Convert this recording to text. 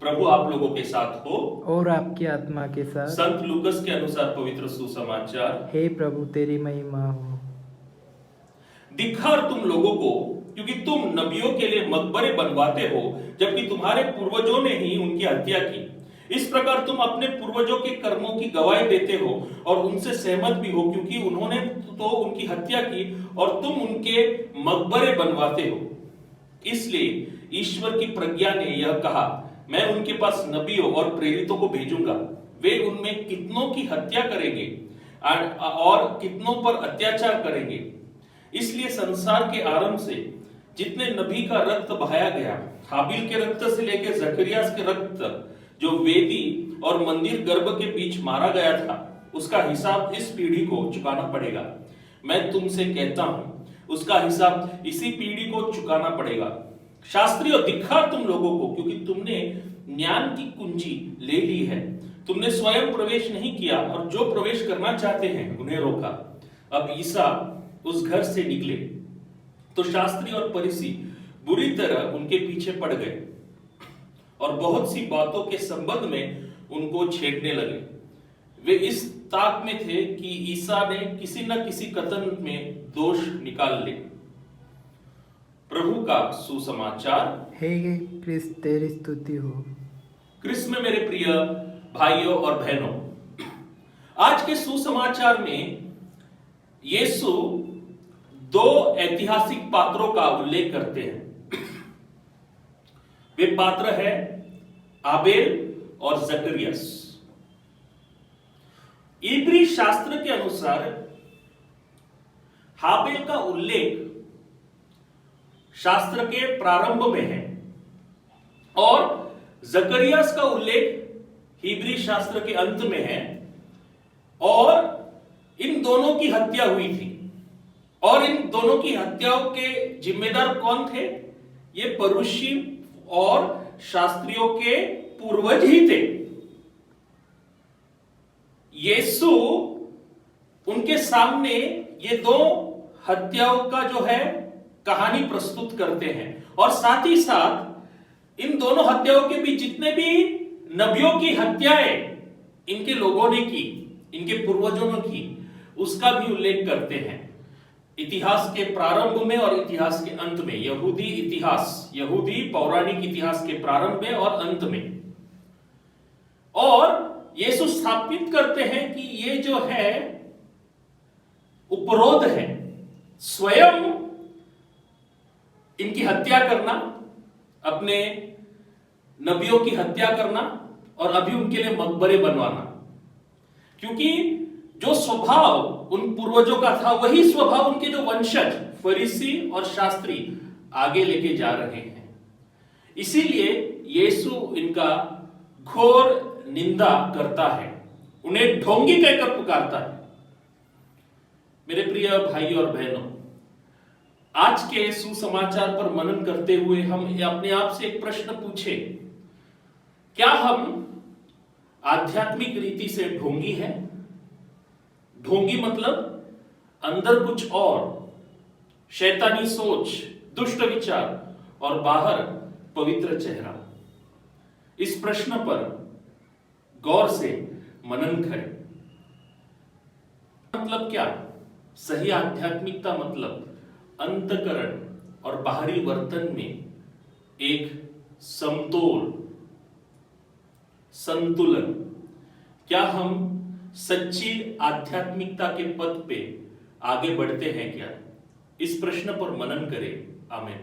प्रभु आप लोगों के साथ हो और आपकी आत्मा के साथ। संत लूकस के अनुसार पवित्र सुसमाचार। हे प्रभु तेरी महिमा हो। धिक्कार तुम लोगों को, क्योंकि तुम नबियों के लिए मकबरे बनवाते हो, जबकि तुम्हारे पूर्वजों ने ही उनकी हत्या की। इस प्रकार तुम अपने पूर्वजों के कर्मों की गवाही देते हो और उनसे सहमत भी हो, क्योंकि उन्होंने तो उनकी हत्या की और तुम उनके मकबरे बनवाते हो। इसलिए ईश्वर की प्रज्ञा ने यह कहा, मैं उनके पास नबियों और प्रेरितों को भेजूंगा, वे उनमें कितनों की हत्या करेंगे और कितनों पर अत्याचार करेंगे। इसलिए संसार के आरंभ से जितने नबी का रक्त बहाया गया, हाबिल के रक्त से लेकर जकरियास के रक्त तक, जो वेदी और मंदिर गर्भ के बीच मारा गया था, उसका हिसाब इस पीढ़ी को चुकाना पड़ेगा। मैं तुमसे कहता हूं, उसका हिसाब इसी पीढ़ी को चुकाना पड़ेगा। शास्त्री और धिक्कार तुम लोगों को, क्योंकि तुमने ज्ञान की कुंजी ले ली है। तुमने स्वयं प्रवेश नहीं किया और जो प्रवेश करना चाहते हैं उन्हें रोका। अब ईसा उस घर से निकले तो शास्त्री और फरीसी बुरी तरह उनके पीछे पड़ गए और बहुत सी बातों के संबंध में उनको छेड़ने लगे। वे इस ताक में थे कि ईसा ने किसी न किसी कथन में दोष निकाल ले। प्रभु का सुसमाचार। हे क्रिस्त तेरी स्तुति हो। क्रिस्त में मेरे प्रिय भाइयों और बहनों, आज के सुसमाचार में यीशु दो ऐतिहासिक पात्रों का उल्लेख करते हैं। वे पात्र है आबेल और जकरियास। इब्री शास्त्र के अनुसार हाबेल का उल्लेख शास्त्र के प्रारंभ में है और जकरियास का उल्लेख हिब्री शास्त्र के अंत में है। और इन दोनों की हत्या हुई थी और इन दोनों की हत्याओं के जिम्मेदार कौन थे? ये परुषी और शास्त्रियों के पूर्वज ही थे। यीशु उनके सामने ये दो हत्याओं का जो है कहानी प्रस्तुत करते हैं और साथ ही साथ इन दोनों हत्याओं के बीच जितने भी नबियों की हत्याएं इनके लोगों ने की, इनके पूर्वजों ने की, उसका भी उल्लेख करते हैं। इतिहास के प्रारंभ में और इतिहास के अंत में, यहूदी इतिहास, यहूदी पौराणिक इतिहास के प्रारंभ में और अंत में। और यीशु स्थापित करते हैं कि ये जो है उपरोध है, स्वयं इनकी हत्या करना, अपने नबियों की हत्या करना और अभी उनके लिए मकबरे बनवाना, क्योंकि जो स्वभाव उन पूर्वजों का था वही स्वभाव उनके जो वंशज फरीसी और शास्त्री आगे लेके जा रहे हैं। इसीलिए यीशु इनका घोर निंदा करता है, उन्हें ढोंगी कहकर पुकारता है। मेरे प्रिय भाई और बहनों, आज के सुसमाचार पर मनन करते हुए हम अपने आप से एक प्रश्न पूछे, क्या हम आध्यात्मिक रीति से ढोंगी हैं? ढोंगी मतलब अंदर कुछ और, शैतानी सोच, दुष्ट विचार और बाहर पवित्र चेहरा। इस प्रश्न पर गौर से मनन करें। मतलब क्या? सही आध्यात्मिकता मतलब अंतकरण और बाहरी वर्तन में एक समतोल, संतुलन। क्या हम सच्ची आध्यात्मिकता के पथ पे आगे बढ़ते हैं क्या? इस प्रश्न पर मनन करें। आमीन।